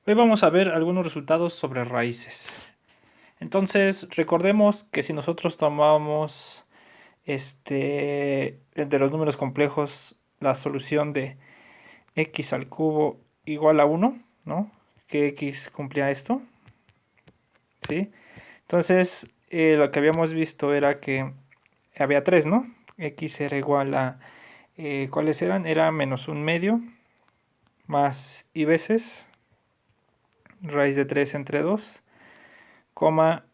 Hoy vamos a ver algunos resultados sobre raíces. Entonces, recordemos que si nosotros tomamos de los números complejos, la solución de x al cubo igual a 1, ¿no? Que x cumplía esto, ¿sí? Entonces, lo que habíamos visto era que había 3, ¿no? X era igual a, ¿cuáles eran? Era menos un medio más y veces raíz de 3 entre 2, coma,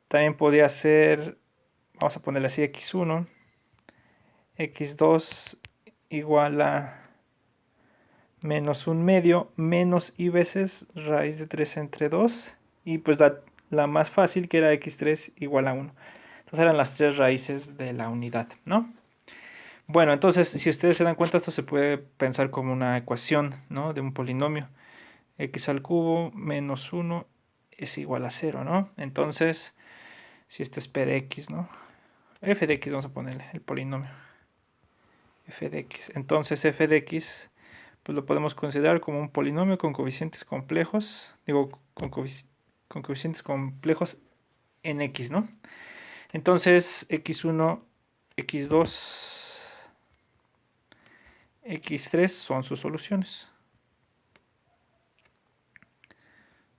también podía ser, vamos a ponerle así, x1, x2 igual a menos un medio menos y veces raíz de 3 entre 2, y pues la más fácil, que era x3 igual a 1. Entonces eran las tres raíces de la unidad, ¿no? Bueno, entonces si ustedes se dan cuenta, esto se puede pensar como una ecuación, ¿no? De un polinomio. X al cubo menos 1 es igual a 0, ¿no? Entonces, si este es p de x, ¿no? F de x vamos a ponerle el polinomio. F de x. Entonces f de x pues lo podemos considerar como un polinomio con coeficientes complejos, digo, con coeficientes complejos en x, ¿no? Entonces x1, x2, x3 son sus soluciones.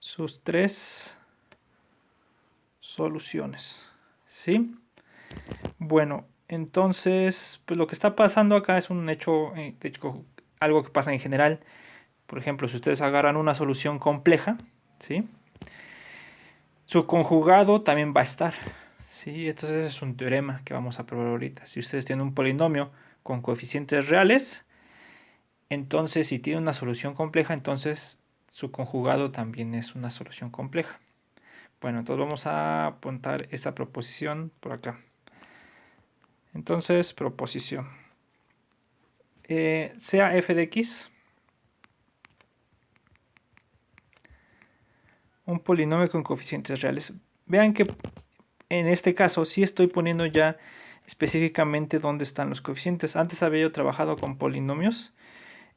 Sus tres soluciones, ¿sí? Bueno, entonces, pues lo que está pasando acá es un hecho, de hecho, algo que pasa en general. Por ejemplo, si ustedes agarran una solución compleja, ¿sí? Su conjugado también va a estar, ¿sí? Entonces es un teorema que vamos a probar ahorita. Si ustedes tienen un polinomio con coeficientes reales, entonces si tiene una solución compleja, entonces su conjugado también es una solución compleja. Bueno, entonces vamos a apuntar esta proposición por acá. Entonces, proposición. Sea f de x un polinomio con coeficientes reales. Vean que en este caso sí estoy poniendo ya específicamente dónde están los coeficientes. Antes había yo trabajado con polinomios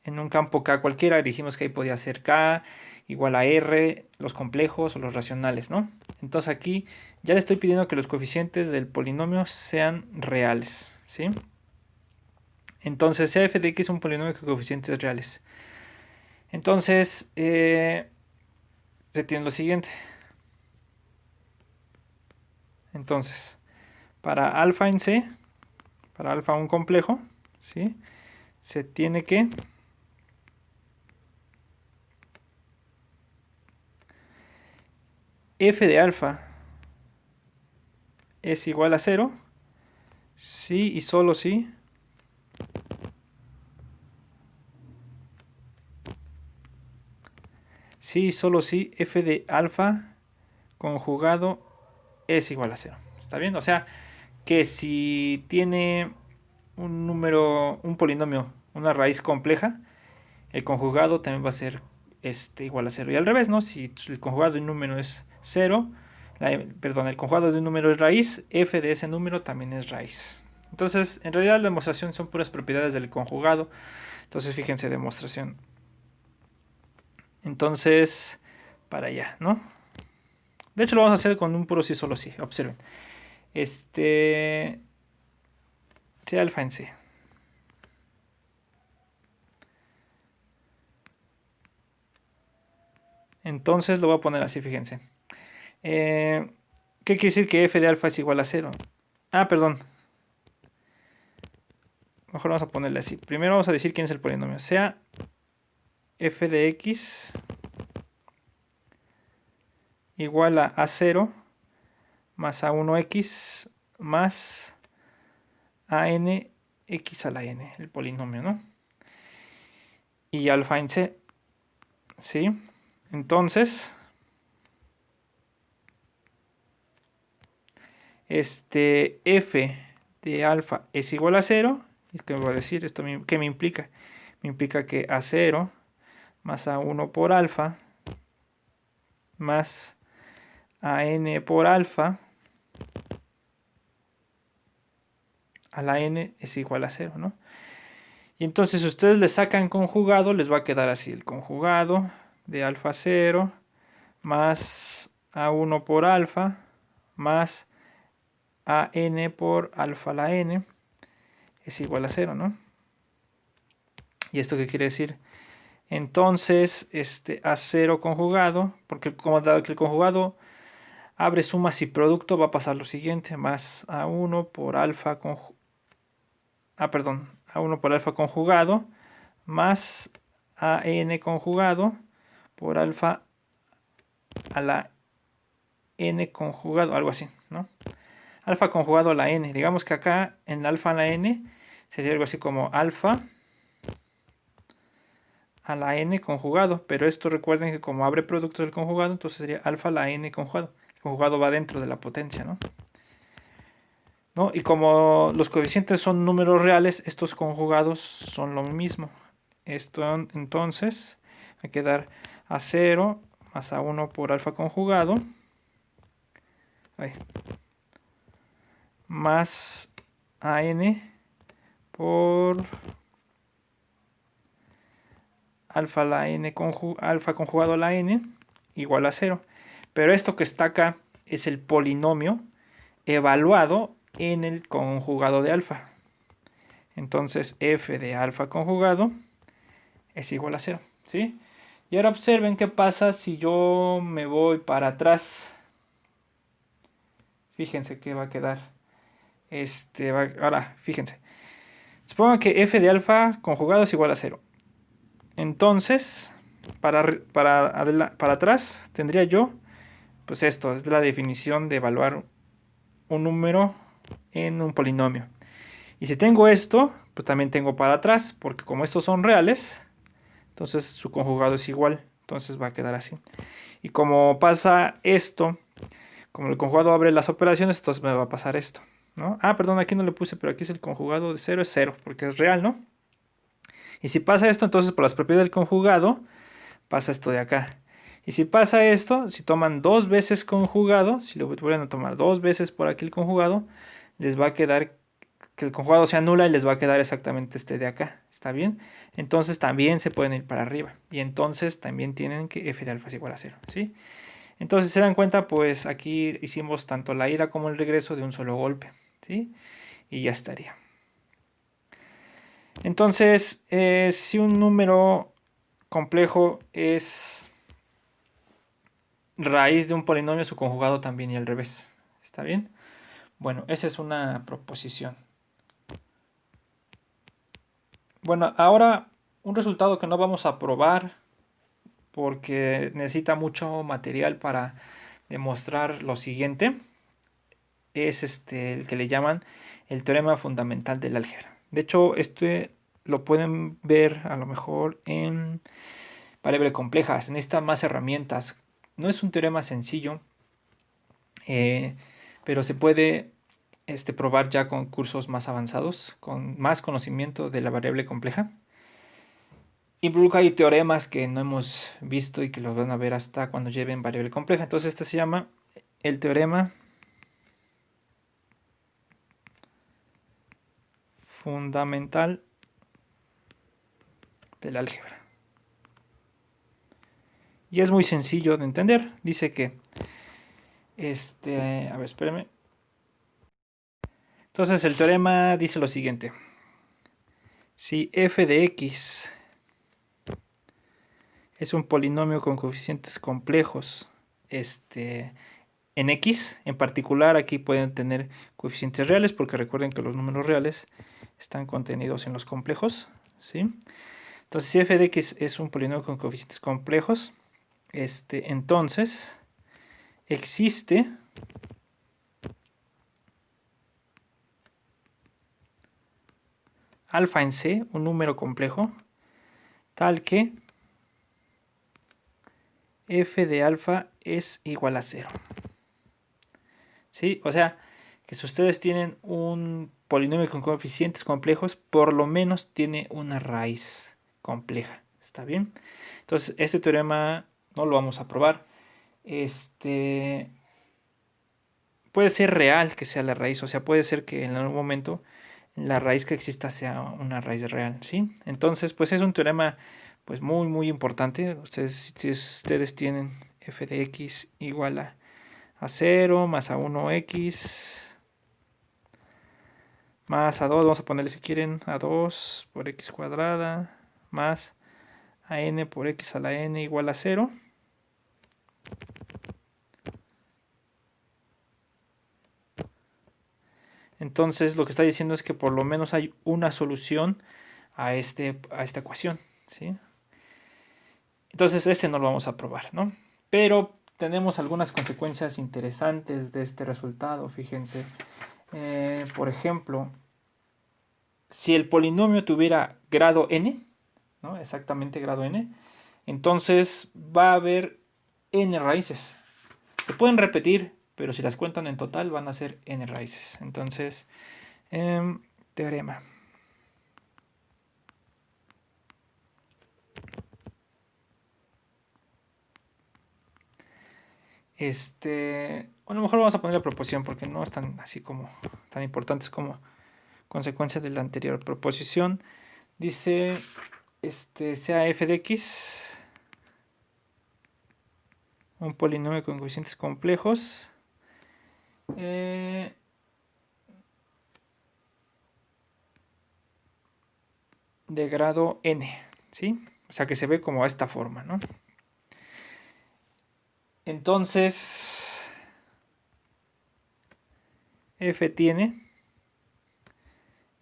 en un campo k cualquiera. Dijimos que ahí podía ser k igual a r, los complejos o los racionales, ¿no? Entonces aquí ya le estoy pidiendo que los coeficientes del polinomio sean reales, ¿sí? Entonces f de x es un polinomio con coeficientes reales. Entonces, se tiene lo siguiente. Entonces, para alfa en C, para alfa un complejo, ¿sí? Se tiene que f de alfa es igual a 0, si y solo si y solo si f de alfa conjugado es igual a 0. ¿Está bien? O sea, que si tiene un número, un polinomio, una raíz compleja, el conjugado también va a ser igual a 0. Y al revés, ¿no? Si el conjugado de un número es 0, perdón, el conjugado de un número es raíz, f de ese número también es raíz. Entonces, en realidad la demostración son puras propiedades del conjugado. Entonces, fíjense, demostración. Entonces, para allá, ¿no? De hecho, lo vamos a hacer con un puro sí, solo sí. Observen. C alfa en C. Entonces lo voy a poner así, fíjense. ¿Qué quiere decir que f de alfa es igual a 0? Ah, perdón. Mejor vamos a ponerle así. Primero vamos a decir quién es el polinomio. Sea f de x igual a a0 más a1x más an x a la n, el polinomio, ¿no? Y alfa en c, ¿sí? Entonces, f de alfa es igual a 0. ¿Qué me va a decir? ¿Esto qué me implica? Me implica que a0 más a1 por alfa más a n por alfa a la n es igual a 0, ¿no? Y entonces si ustedes le sacan conjugado, les va a quedar así. El conjugado de alfa 0 más A1 por alfa más AN por alfa a la n es igual a 0, ¿no? ¿Y esto qué quiere decir? Entonces, A0 conjugado, porque como dado que el conjugado abre sumas y producto, va a pasar lo siguiente, más A1 por alfa A1 por alfa conjugado más AN conjugado por alfa a la n conjugado, algo así, ¿no? Alfa conjugado a la n. Digamos que acá en alfa a la n sería algo así como alfa a la n conjugado, pero esto recuerden que como abre producto del conjugado, entonces sería alfa a la n conjugado. El conjugado va dentro de la potencia, ¿no? ¿No? Y como los coeficientes son números reales, estos conjugados son lo mismo. Esto entonces va a quedar a 0 más a 1 por alfa conjugado más a n por alfa, alfa conjugado a la n igual a 0. Pero esto que está acá es el polinomio evaluado en el conjugado de alfa. Entonces f de alfa conjugado es igual a 0. ¿Sí? Y ahora observen qué pasa si yo me voy para atrás. Fíjense que va a quedar. Ahora, fíjense. Supongo que f de alfa conjugado es igual a 0. Entonces, para atrás tendría yo, pues esto, es la definición de evaluar un número en un polinomio. Y si tengo esto, pues también tengo para atrás, porque como estos son reales, entonces su conjugado es igual, entonces va a quedar así. Y como pasa esto, como el conjugado abre las operaciones, entonces me va a pasar esto, ¿no? Ah, perdón, aquí no le puse, pero aquí es el conjugado de 0, es 0, porque es real, ¿no? Y si pasa esto, entonces por las propiedades del conjugado, pasa esto de acá. Y si pasa esto, si toman dos veces conjugado, si lo vuelven a tomar dos veces por aquí el conjugado, les va a quedar que el conjugado se anula y les va a quedar exactamente este de acá. ¿Está bien? Entonces también se pueden ir para arriba. Y entonces también tienen que f de alfa es igual a 0. ¿Sí? Entonces, si se dan cuenta, pues aquí hicimos tanto la ida como el regreso de un solo golpe. ¿Sí? Y ya estaría. Entonces, si un número complejo es raíz de un polinomio, su conjugado también y al revés. ¿Está bien? Bueno, esa es una proposición. Bueno, ahora un resultado que no vamos a probar porque necesita mucho material para demostrar lo siguiente es el que le llaman el teorema fundamental del álgebra. De hecho, lo pueden ver a lo mejor en variable compleja. Se necesitan más herramientas. No es un teorema sencillo, pero se puede probar ya con cursos más avanzados, con más conocimiento de la variable compleja. Involucra hay teoremas que no hemos visto y que los van a ver hasta cuando lleven variable compleja. Entonces este se llama el teorema fundamental del álgebra. Y es muy sencillo de entender. Dice que, a ver, espérenme. Entonces el teorema dice lo siguiente. Si f de x es un polinomio con coeficientes complejos, en x, en particular aquí pueden tener coeficientes reales, porque recuerden que los números reales están contenidos en los complejos, ¿sí? Entonces, si f de x es un polinomio con coeficientes complejos, entonces existe alfa en C, un número complejo, tal que f de alfa es igual a 0. ¿Sí? O sea, que si ustedes tienen un polinomio con coeficientes complejos, por lo menos tiene una raíz compleja. ¿Está bien? Entonces, este teorema no lo vamos a probar. Puede ser real que sea la raíz, o sea, puede ser que en algún momento la raíz que exista sea una raíz real, ¿sí? Entonces, pues es un teorema pues muy importante. Si ustedes tienen f de x igual a 0 más a 1x más a 2, vamos a ponerle si quieren a 2 por x cuadrada más a n por x a la n igual a 0. Entonces lo que está diciendo es que por lo menos hay una solución a esta ecuación, ¿sí? Entonces este no lo vamos a probar, ¿no? Pero tenemos algunas consecuencias interesantes de este resultado, fíjense. Por ejemplo, si el polinomio tuviera grado n, ¿no? Exactamente grado n, entonces va a haber n raíces. Se pueden repetir, pero si las cuentan en total van a ser n raíces. Entonces, teorema. Bueno, mejor vamos a poner la proposición porque no es tan así como tan importante como consecuencia de la anterior proposición. Dice, sea f de x un polinomio con coeficientes complejos de grado n, ¿sí? O sea que se ve como a esta forma, ¿no? Entonces, f tiene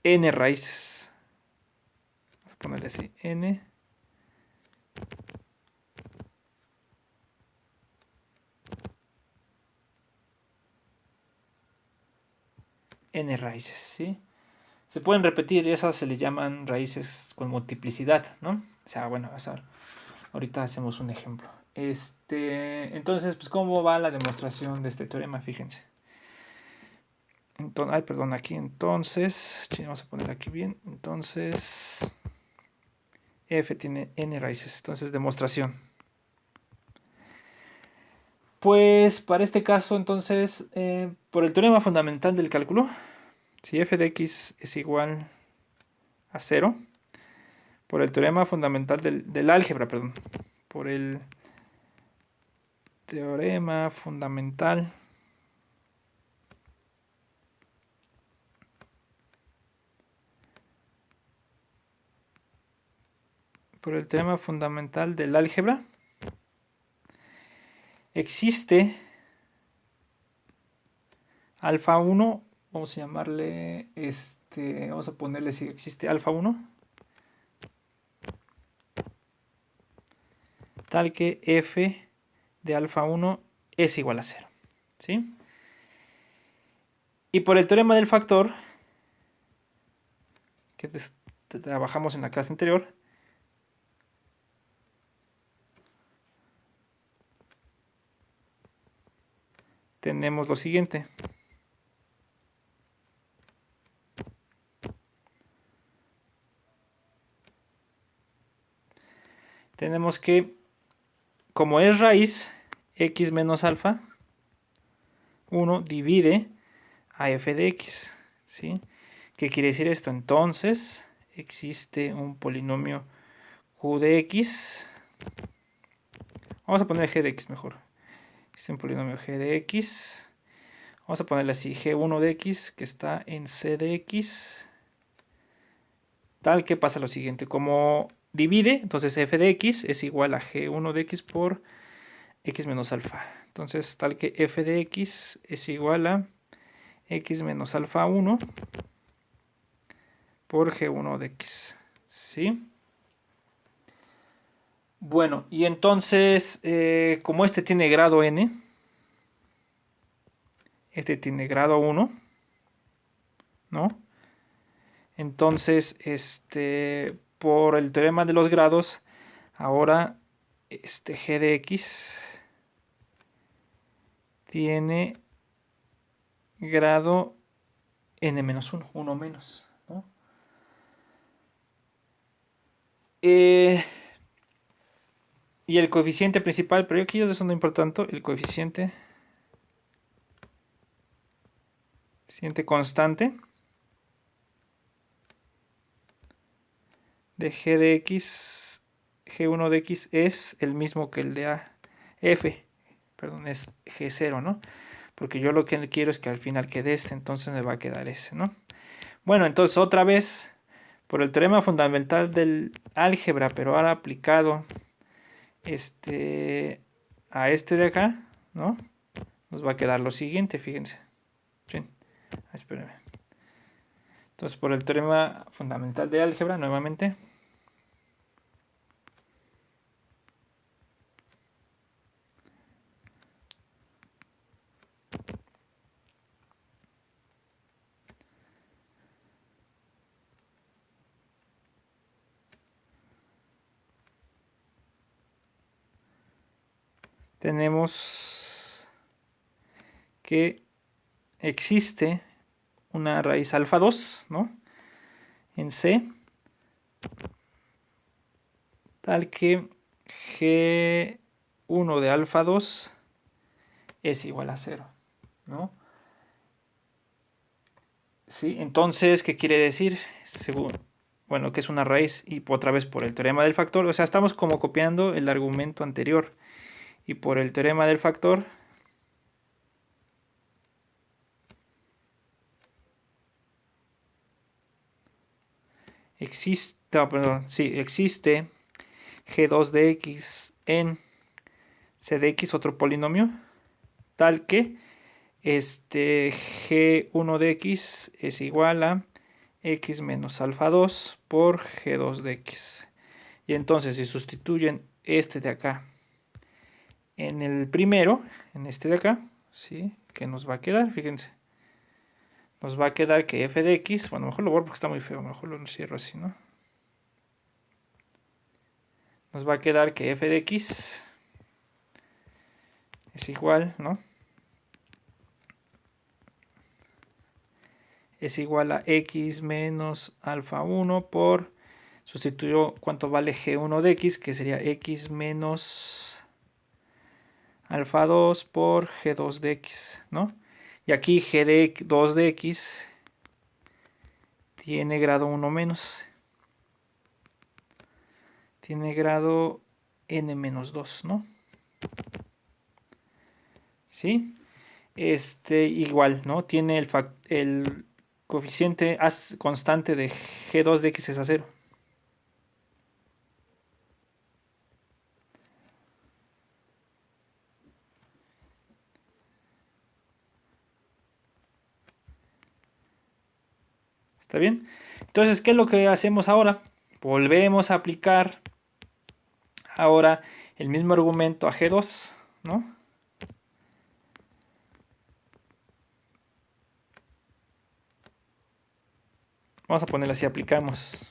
n raíces. Vamos a ponerle así, n raíces, ¿sí? Se pueden repetir, esas se les llaman raíces con multiplicidad, ¿no? O sea, bueno, ahorita hacemos un ejemplo. Entonces, pues, ¿cómo va la demostración de este teorema? Fíjense. Entonces, perdón, aquí entonces, vamos a poner aquí bien. Entonces, f tiene n raíces. Entonces, demostración. Pues, para este caso, entonces, por el teorema fundamental del cálculo, si f de x es igual a 0, por el teorema fundamental del álgebra, perdón, por el teorema fundamental del álgebra, existe alfa 1, vamos a llamarle, vamos a ponerle si existe alfa 1, tal que f de alfa 1 es igual a 0, ¿sí? Y por el teorema del factor, que trabajamos en la clase anterior, tenemos lo siguiente. Tenemos que, como es raíz, x menos alfa, 1 divide a f de x, ¿sí? ¿Qué quiere decir esto? Entonces, existe un polinomio q de x. Vamos a poner g de x mejor. Existe un polinomio g de x. Vamos a ponerle así, g1 de x, que está en c de x. Tal que pasa lo siguiente, como divide, entonces f de x es igual a g1 de x por x menos alfa. Entonces, tal que f de x es igual a x menos alfa 1 por g1 de x, ¿sí? Bueno, y entonces, como este tiene grado n, este tiene grado 1, ¿no? Entonces, por el teorema de los grados, ahora g de x tiene grado n-1, 1 menos, ¿no? Y el coeficiente principal, pero aquí eso no importa tanto, el coeficiente constante de g de x G1 de X es el mismo que el de F, perdón, es G0, ¿no? Porque yo lo que quiero es que al final quede este, entonces me va a quedar ese, ¿no? Bueno, entonces otra vez, por el teorema fundamental del álgebra, pero ahora aplicado a este de acá, ¿no? Nos va a quedar lo siguiente, fíjense. Sí. Espérenme. Entonces, por el teorema fundamental de álgebra, nuevamente. Tenemos que existe una raíz alfa 2, ¿no? En C, tal que G1 de alfa 2 es igual a 0, ¿no? Sí, entonces, ¿qué quiere decir? Según, bueno, que es una raíz y otra vez por el teorema del factor, o sea, estamos como copiando el argumento anterior y por el teorema del factor existe, perdón, sí, existe G2 de X en C de X, otro polinomio, tal que G1 de X es igual a X menos alfa 2 por G2 de X. Y entonces si sustituyen este de acá en el primero, en este de acá, ¿sí? ¿Qué nos va a quedar? Fíjense. Nos va a quedar que f de x, bueno, mejor lo borro porque está muy feo, mejor lo cierro así, ¿no? Nos va a quedar que f de x es igual, ¿no? Es igual a x menos alfa 1 por, sustituyo cuánto vale g1 de x, que sería x menos alfa 2 por g2 de x, ¿no? Y aquí g2 de x tiene grado 1 menos. Tiene grado n menos 2, ¿no? ¿Sí? Igual, ¿no? Tiene el coeficiente constante de g2 de x es a 0. ¿Está bien? Entonces, ¿qué es lo que hacemos ahora? Volvemos a aplicar ahora el mismo argumento a G2, ¿no? Vamos a ponerlo así, aplicamos.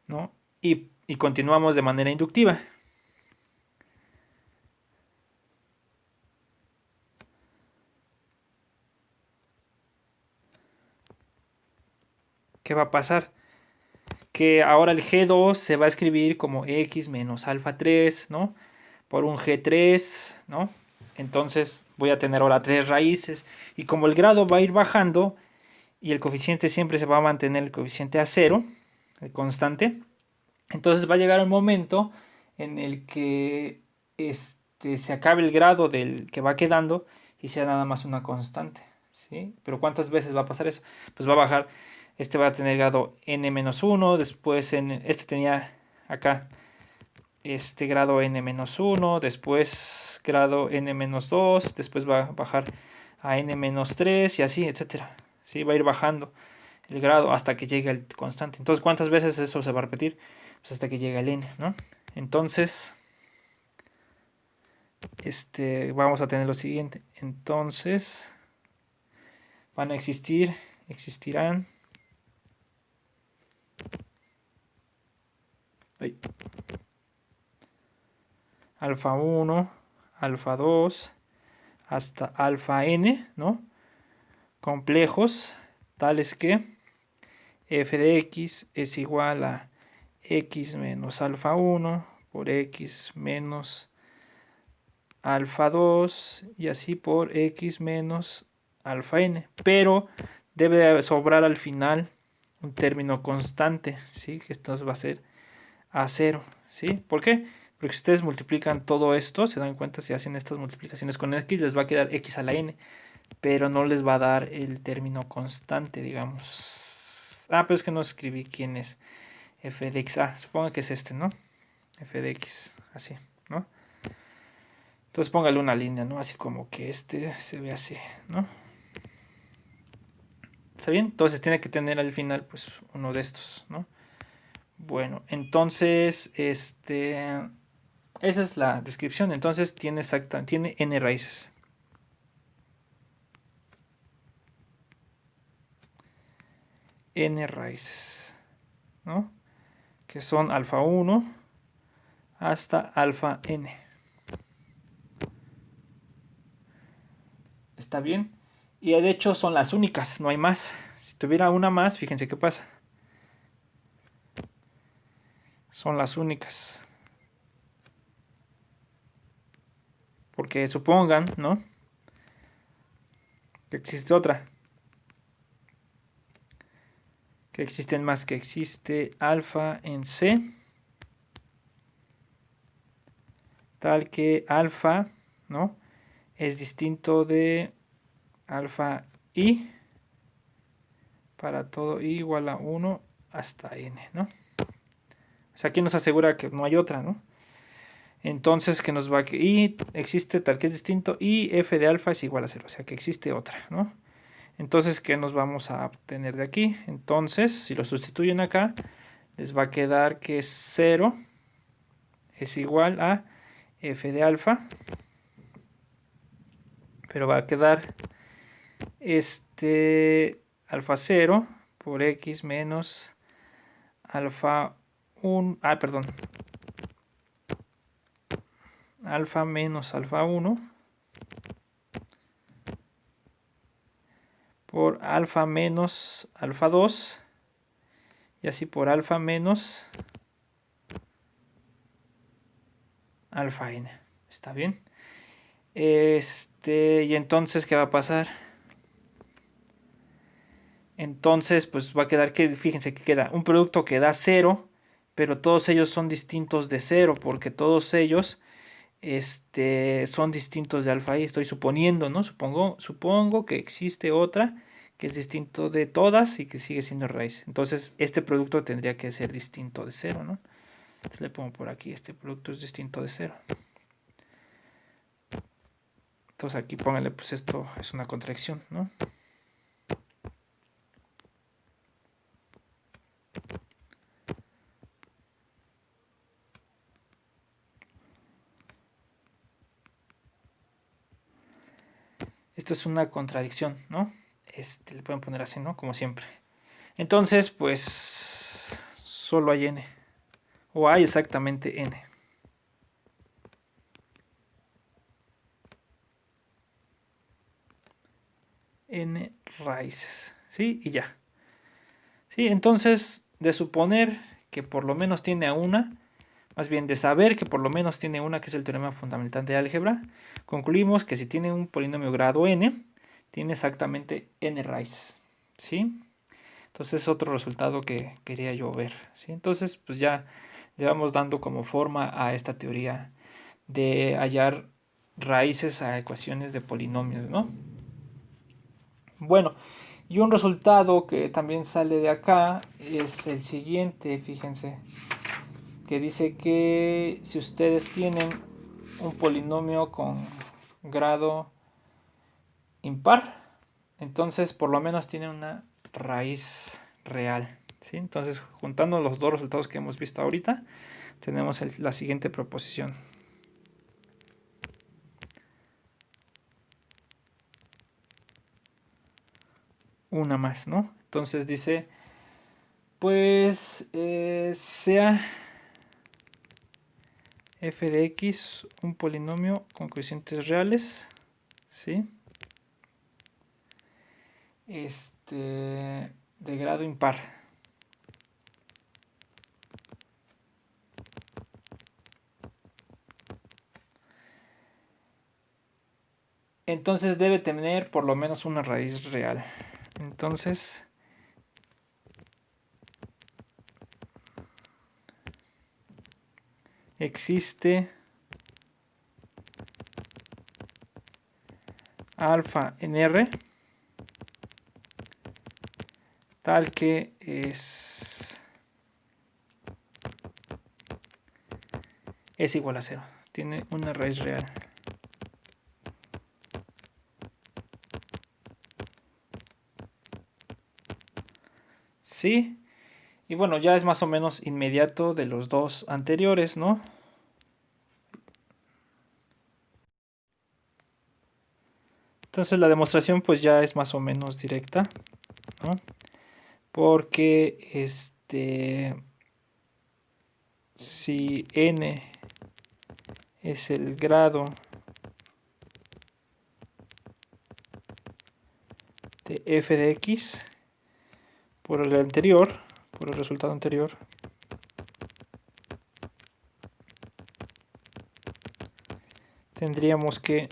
¿No? Y continuamos de manera inductiva. ¿Qué va a pasar? Que ahora el G2 se va a escribir como X menos alfa 3, ¿no? Por un G3, ¿no? Entonces voy a tener ahora 3 raíces. Y como el grado va a ir bajando y el coeficiente siempre se va a mantener el coeficiente a 0, el constante, entonces va a llegar un momento en el que se acabe el grado del que va quedando y sea nada más una constante, ¿sí? Pero ¿cuántas veces va a pasar eso? Pues va a bajar, va a tener grado n-1, después este tenía acá grado n-1, después grado n-2, después va a bajar a n-3 y así, etcétera, ¿sí? Va a ir bajando el grado hasta que llegue el constante. Entonces, ¿cuántas veces eso se va a repetir? Pues hasta que llegue el n, ¿no? Entonces, vamos a tener lo siguiente. Entonces, van a existirán alfa 1, alfa 2, hasta alfa n, ¿no? Complejos, tales que f de x es igual a x menos alfa 1 por x menos alfa 2 y así por x menos alfa n. Pero debe sobrar al final un término constante, ¿sí? Que esto va a ser A0, ¿sí? ¿Por qué? Porque si ustedes multiplican todo esto, se dan cuenta, si hacen estas multiplicaciones con x, les va a quedar x a la n, pero no les va a dar el término constante, digamos. Ah, pero es que no escribí quién es f de x. Ah, supongo que es este, ¿no? F de x, así, ¿no? Entonces póngale una línea, ¿no? Así como que este se ve así, ¿no? ¿Está bien? Entonces tiene que tener al final, pues, uno de estos, ¿no? Bueno, entonces, esa es la descripción. Entonces tiene n raíces. N raíces, ¿no? Que son alfa 1 hasta alfa n. ¿Está bien? Y de hecho son las únicas, no hay más. Si tuviera una más, fíjense qué pasa. Son las únicas. Porque supongan, ¿no? Que existe otra. Que existen más, que existe alfa en C. Tal que alfa, ¿no? Es distinto de alfa i para todo i igual a 1 hasta n, ¿no? O sea, aquí nos asegura que no hay otra, ¿no? Entonces, que nos va a que i existe tal que es distinto y f de alfa es igual a 0, o sea que existe otra, ¿no? Entonces, ¿qué nos vamos a obtener de aquí? Entonces, si lo sustituyen acá, les va a quedar que 0 es igual a f de alfa, pero va a quedar alfa 0 por x menos alfa 1, perdón, alfa menos alfa 1 por alfa menos alfa 2 y así por alfa menos alfa n. ¿Está bien? Y entonces, ¿qué va a pasar? Entonces, pues va a quedar que, fíjense que queda un producto que da 0, pero todos ellos son distintos de 0, porque todos ellos son distintos de alfa i. Estoy suponiendo, ¿no? Supongo que existe otra que es distinto de todas y que sigue siendo raíz. Entonces, este producto tendría que ser distinto de 0, ¿no? Entonces le pongo por aquí, este producto es distinto de 0. Entonces aquí pónganle, pues esto es una contracción, ¿no? Esto es una contradicción, ¿no? Le pueden poner así, ¿no? Como siempre. Entonces, pues solo hay n. O hay exactamente n. N raíces, ¿sí? Y ya. ¿Sí? Entonces, de suponer que por lo menos tiene a una, más bien de saber que por lo menos tiene una, que es el teorema fundamental de álgebra, concluimos que si tiene un polinomio grado n, tiene exactamente n raíces, ¿sí? Entonces es otro resultado que quería yo ver, ¿sí? Entonces, pues ya le vamos dando como forma a esta teoría de hallar raíces a ecuaciones de polinomios, ¿no? Bueno, y un resultado que también sale de acá es el siguiente, fíjense, que dice que si ustedes tienen un polinomio con grado impar, entonces por lo menos tiene una raíz real, ¿sí? Entonces, juntando los dos resultados que hemos visto ahorita, tenemos la siguiente proposición. Una más, ¿no? Entonces dice, pues sea f de x un polinomio con coeficientes reales, ¿sí? De grado impar. entonces debe tener por lo menos una raíz real. Entonces existe alfa en R tal que es igual a 0. Tiene una raíz real. ¿Sí? Y bueno, ya es más o menos inmediato de los dos anteriores, ¿no? Entonces la demostración pues ya es más o menos directa, ¿no? Porque si n es el grado de f de x por el anterior, por el resultado anterior, tendríamos que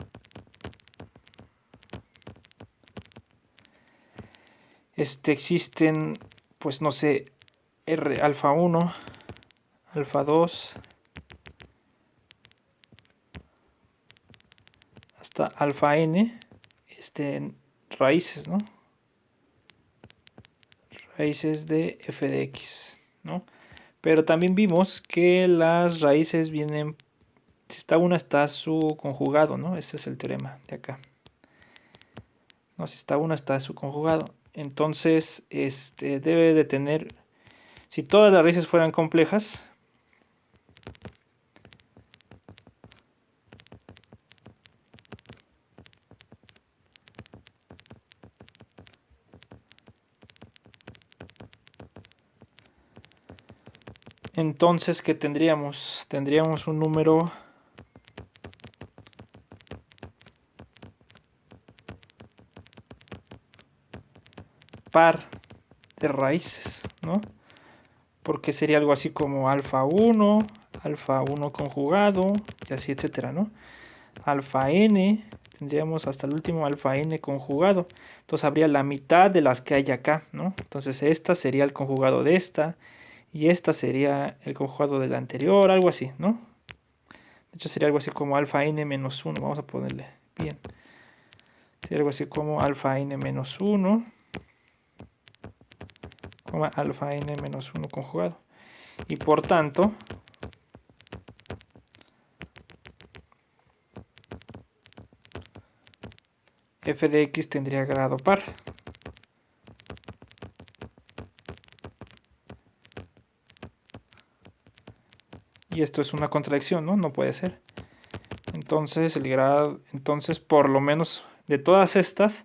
existen, pues no sé, R alfa 1, alfa 2, hasta alfa n, raíces, ¿no? Raíces de f de x, ¿no? Pero también vimos que las raíces vienen, si está una está su conjugado, ¿no? Este es el teorema de acá. No, si está una está su conjugado. Entonces, debe de tener, si todas las raíces fueran complejas, entonces, ¿qué tendríamos? Tendríamos un número par de raíces, ¿no? Porque sería algo así como alfa 1 conjugado, y así, etcétera, ¿no? Alfa n, tendríamos hasta el último alfa n conjugado. Entonces habría la mitad de las que hay acá, ¿no? Entonces esta sería el conjugado de esta, y esta sería el conjugado del anterior, algo así, ¿no? De hecho sería algo así como alfa n menos 1, vamos a ponerle bien. Sería algo así como alfa n menos 1, alfa n menos 1 conjugado. Y por tanto, f de x tendría grado par. Y esto es una contradicción, ¿no? No puede ser. Entonces, entonces por lo menos de todas estas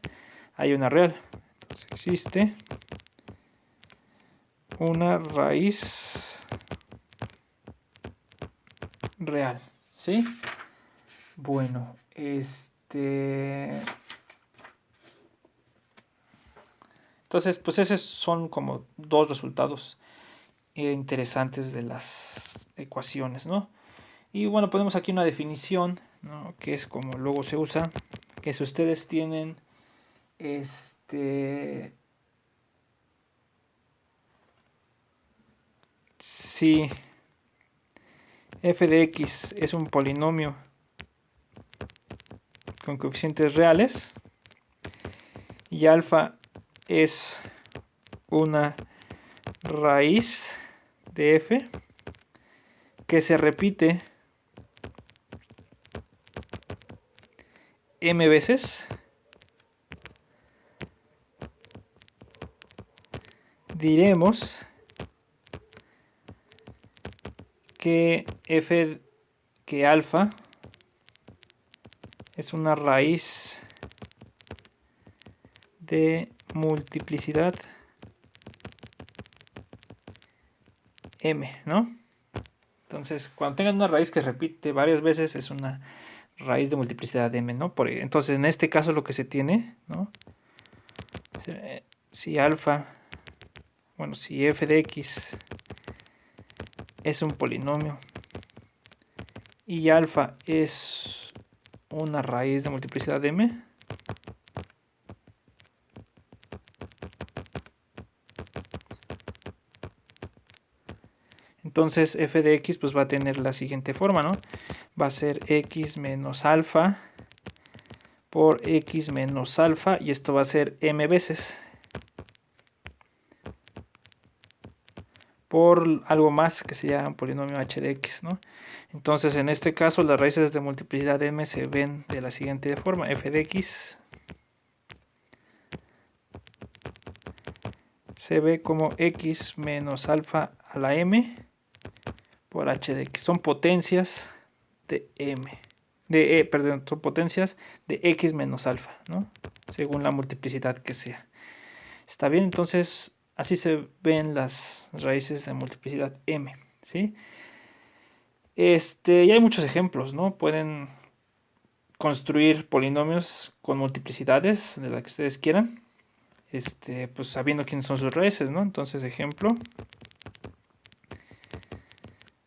hay una real. Entonces, existe una raíz real, ¿sí? Bueno, entonces, pues esos son como dos resultados interesantes de las ecuaciones, ¿no? Y bueno, ponemos aquí una definición, ¿no? Que es como luego se usa, que si ustedes tienen si f de x es un polinomio con coeficientes reales y alfa es una raíz de f que se repite m veces, diremos que alfa es una raíz de multiplicidad m, ¿no? Entonces, cuando tengan una raíz que repite varias veces, es una raíz de multiplicidad m, ¿no? Entonces, en este caso lo que se tiene, ¿no? Si alfa, bueno, si f de x es un polinomio y alfa es una raíz de multiplicidad m. Entonces f de x pues va a tener la siguiente forma, ¿no? Va a ser x menos alfa por x menos alfa, y esto va a ser m veces por algo más que se llama un polinomio h de x, ¿no? Entonces en este caso las raíces de multiplicidad m se ven de la siguiente forma: f de x se ve como x menos alfa a la m por h de x. Son potencias de m. Perdón, son potencias de x menos alfa, ¿no? Según la multiplicidad que sea. ¿Está bien? Entonces, así se ven las raíces de multiplicidad m, ¿sí? Y hay muchos ejemplos, ¿no? Pueden construir polinomios con multiplicidades de las que ustedes quieran, pues sabiendo quiénes son sus raíces, ¿no? Entonces, ejemplo,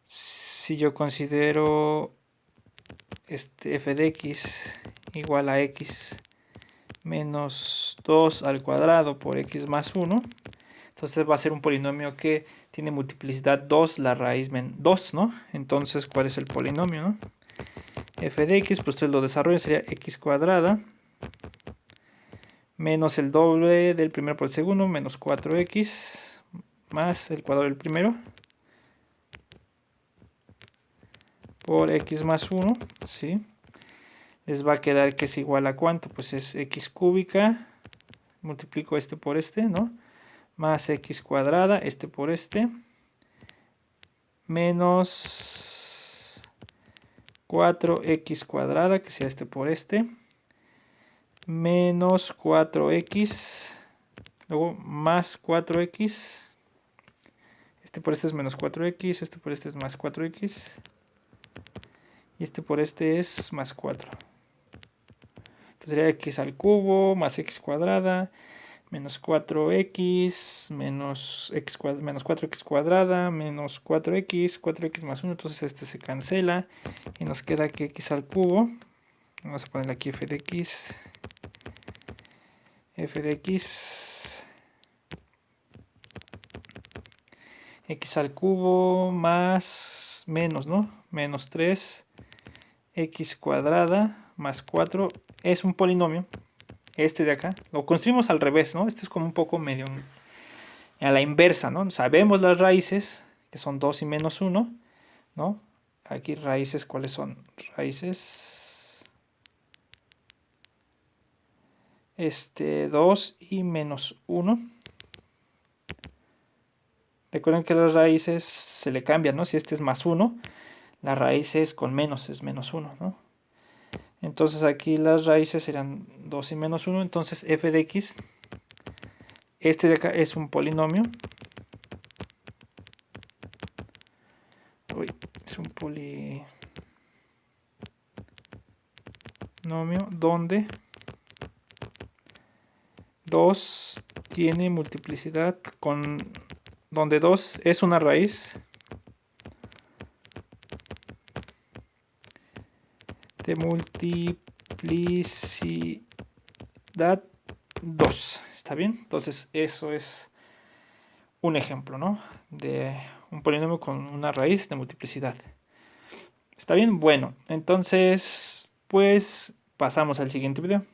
si yo considero f de x igual a x menos 2 al cuadrado por x más 1, entonces va a ser un polinomio que tiene multiplicidad 2, la raíz 2, ¿no? Entonces, ¿cuál es el polinomio, no? F de x, pues ustedes lo desarrollan, sería x cuadrada menos el doble del primero por el segundo, menos 4x, más el cuadrado del primero, por x más 1, ¿sí? Les va a quedar que es igual a ¿cuánto? Pues es x cúbica, multiplico este por este, ¿no? Más x cuadrada, este por este, menos 4x cuadrada, que sea este por este, menos 4x, luego más 4x, este por este es menos 4x, este por este es más 4x, y este por este es más 4. Entonces sería x al cubo más x cuadrada menos 4x menos x cuadrada, menos 4x cuadrada menos 4x más 1. Entonces este se cancela y nos queda que x al cubo, vamos a poner aquí f de x x al cubo más menos, ¿no? Menos 3x cuadrada más 4 es un polinomio. Este de acá lo construimos al revés, ¿no? Este es como un poco medio a la inversa, ¿no? Sabemos las raíces, que son 2 y menos 1, ¿no? Aquí raíces, ¿cuáles son? Raíces 2 y menos 1. Recuerden que las raíces se le cambian, ¿no? Si este es más 1, la raíz es con menos, es menos 1, ¿no? Entonces aquí las raíces serán 2 y menos 1. Entonces f de x, este de acá es un polinomio. Uy, es un polinomio donde 2 tiene multiplicidad con... donde 2 es una raíz de multiplicidad 2. ¿Está bien? Entonces eso es un ejemplo, ¿no? De un polinomio con una raíz de multiplicidad. ¿Está bien? Bueno, entonces pues pasamos al siguiente video.